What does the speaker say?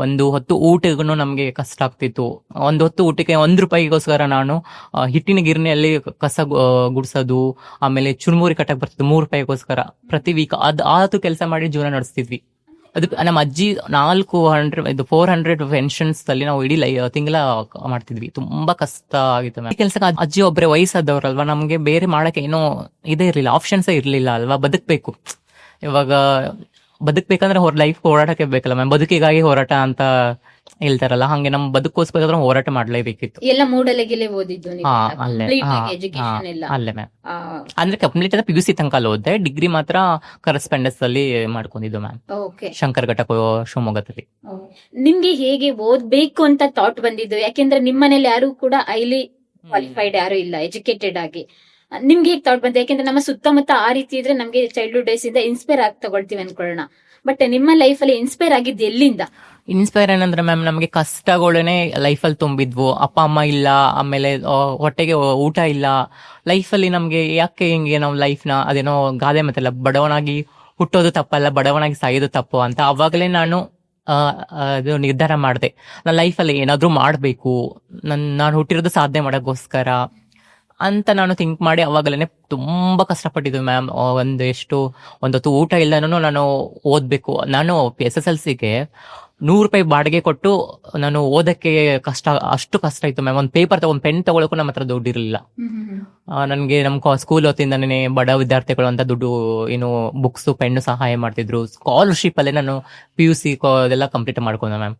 ಒಂದು ಹೊತ್ತು ಊಟಗೂ ನಮ್ಗೆ ಕಷ್ಟ ಆಗ್ತಿತ್ತು. ಒಂದು ಹೊತ್ತು ಊಟಕ್ಕೆ 1 ರೂಪಾಯಿಗೋಸ್ಕರ ನಾನು ಹಿಟ್ಟಿನ ಗಿರಣಿಯಲ್ಲಿ ಕಸ ಗುಡ್ಸೋದು, ಆಮೇಲೆ ಚುರುಮುರಿ ಕಟ್ಟಕ್ ಬರ್ತಿತ್ತು 3 ರೂಪಾಯಿಗೋಸ್ಕರ ಪ್ರತಿ ವೀಕ್. ಆತು ಕೆಲಸ ಮಾಡಿ ಜೀವನ ನಡೆಸ್ತಿದ್ವಿ. ಅದು ನಮ್ಮ ಅಜ್ಜಿ 400 ಪೆನ್ಷನ್ಸ್ ಅಲ್ಲಿ ನಾವು ಇಡೀ ತಿಂಗಳ ಮಾಡ್ತಿದ್ವಿ. ತುಂಬಾ ಕಷ್ಟ ಆಗಿತ್ತು ಮ್ಯಾಮ್. ಕೆಲಸ ಅಜ್ಜಿ ಒಬ್ರೆ ವಯಸ್ಸಾದವ್ರಲ್ವಾ, ನಮ್ಗೆ ಬೇರೆ ಮಾಡಕ್ಕೆ ಏನೋ ಇದೇ ಇರ್ಲಿಲ್ಲ, ಆಪ್ಷನ್ಸ್ ಇರ್ಲಿಲ್ಲ ಅಲ್ವಾ. ಬದುಕ್ಬೇಕು, ಇವಾಗ ಬದುಕ್ಬೇಕಂದ್ರೆ ಲೈಫ್ ಹೋರಾಟಕ್ಕೆ ಬೇಕಲ್ಲ ಮ್ಯಾಮ್. ಬದುಕಿಗಾಗಿ ಹೋರಾಟ ಅಂತ ಹೇಳ್ತಾರಲ್ಲ, ಹಂಗೆ ನಮ್ ಬದುಕೋಸ್ಕರ ಹೋರಾಟ ಮಾಡ್ಲೇಬೇಕಿತ್ತು. ಎಲ್ಲ ಮೂಡಲಗಿಲೆ ಓದಿದ್ದು ನೀವು? ಹಾ, ಅಲ್ಲೇ. ಎಜುಕೇಶನ್ ಎಲ್ಲ ಅಲ್ಲೇ ಮ್ಯಾಮ್. ಅಂದ್ರೆ ಕಂಪ್ಲೀಟ್ ಆದ PUC ತನಕ ಓದ್ದೆ. ಡಿಗ್ರಿ ಮಾತ್ರ ಕರೆಸ್ಪಾಂಡೆನ್ಸ್ ಅಲ್ಲಿ ಮಾಡ್ಕೊಂಡಿದ್ದು ಮ್ಯಾಮ್, ಓಕೆ. ಶಂಕರ್ ಘಟಕ ಶಿವಮೊಗ್ಗದಲ್ಲಿ. ನಿಮ್ಗೆ ಹೇಗೆ ಓದ್ಬೇಕು ಅಂತ ಥಾಟ್ ಬಂದಿದ್ದು? ಯಾಕೆಂದ್ರೆ ನಿಮ್ಮನೇಲಿ ಯಾರು ಕೂಡ ಹೈಲಿ ಕ್ವಾಲಿಫೈಡ್ ಯಾರು ಇಲ್ಲ, ಎಜುಕೇಟೆಡ್ ಆಗಿ. ನಿಮ್ಗೆ ಹೇಗೆ ಥಾಟ್ ಬಂತು? ಯಾಕೆಂದ್ರೆ ನಮ್ಮ ಸುತ್ತಮುತ್ತ ಆ ರೀತಿ ಇದ್ರೆ ನಮ್ಗೆ ಚೈಲ್ಡ್ಹುಡ್ ಡೇಸ್ ಇಂದ ಇನ್ಸ್ಪೈರ್ ಆಗಿ ತಗೊಳ್ತೀವಿ ಅನ್ಕೊಳ್ಳೋಣ. ಬಟ್ ನಿಮ್ಮ ಲೈಫ್ ಅಲ್ಲಿ ಇನ್ಸ್ಪೈರ್ ಆಗಿದ್ದು ಎಲ್ಲಿಂದ? ಇನ್ಸ್ಪೈರ್ ಏನಂದ್ರೆ ಮ್ಯಾಮ್, ನಮಗೆ ಕಷ್ಟಗಳೇನೆ ಲೈಫಲ್ಲಿ ತುಂಬಿದ್ವು. ಅಪ್ಪ ಅಮ್ಮ ಇಲ್ಲ, ಆಮೇಲೆ ಹೊಟ್ಟೆಗೆ ಊಟ ಇಲ್ಲ. ಲೈಫಲ್ಲಿ ನಮ್ಗೆ ಯಾಕೆ ಹಿಂಗೆ ನಾವು ಲೈಫ್ನ, ಅದೇನೋ ಗಾದೆ ಮಾತಲ್ಲ, ಬಡವನಾಗಿ ಹುಟ್ಟೋದು ತಪ್ಪಲ್ಲ, ಬಡವನಾಗಿ ಸಾಯೋದು ತಪ್ಪು ಅಂತ. ಅವಾಗಲೇ ನಾನು ಅದು ನಿರ್ಧಾರ ಮಾಡಿದೆ, ನನ್ನ ಲೈಫಲ್ಲಿ ಏನಾದ್ರೂ ಮಾಡಬೇಕು, ನಾನು ಹುಟ್ಟಿರೋದು ಸಾಧನೆ ಮಾಡೋಕ್ಕೋಸ್ಕರ ಅಂತ ನಾನು ಥಿಂಕ್ ಮಾಡಿ ಅವಾಗಲೇ ತುಂಬಾ ಕಷ್ಟಪಟ್ಟಿದ್ದು ಮ್ಯಾಮ್. ಒಂದೊತ್ತು ಊಟ ಇಲ್ಲನೂ ನಾನು ಓದ್ಬೇಕು. ನಾನು SSLCಗೆ 100 ರೂಪಾಯಿ ಬಾಡಿಗೆ ಕೊಟ್ಟು ನಾನು ಓದಕ್ಕೆ ಅಷ್ಟು ಕಷ್ಟ ಇತ್ತು ಮ್ಯಾಮ್. ಒಂದು ಪೇಪರ್ ಒಂದು ಪೆನ್ ತಗೊಳಕ್ಕೂ ನಮ್ಮ ಹತ್ರ ದುಡ್ಡು ಇರಲಿಲ್ಲ. ನನಗೆ ನಮ್ಮ ಸ್ಕೂಲ್ ಹೊತ್ತಿಂದನೇ ಬಡ ವಿದ್ಯಾರ್ಥಿಗಳು ಅಂತ ದುಡ್ಡು, ಏನು ಬುಕ್ಸ್ ಪೆನ್ನು ಸಹಾಯ ಮಾಡ್ತಿದ್ರು. ಸ್ಕಾಲರ್ಶಿಪ್ ಅಲ್ಲೇ ನಾನು PUC ಅದೆಲ್ಲ ಕಂಪ್ಲೀಟ್ ಮಾಡ್ಕೊಂಡೆ ಮ್ಯಾಮ್.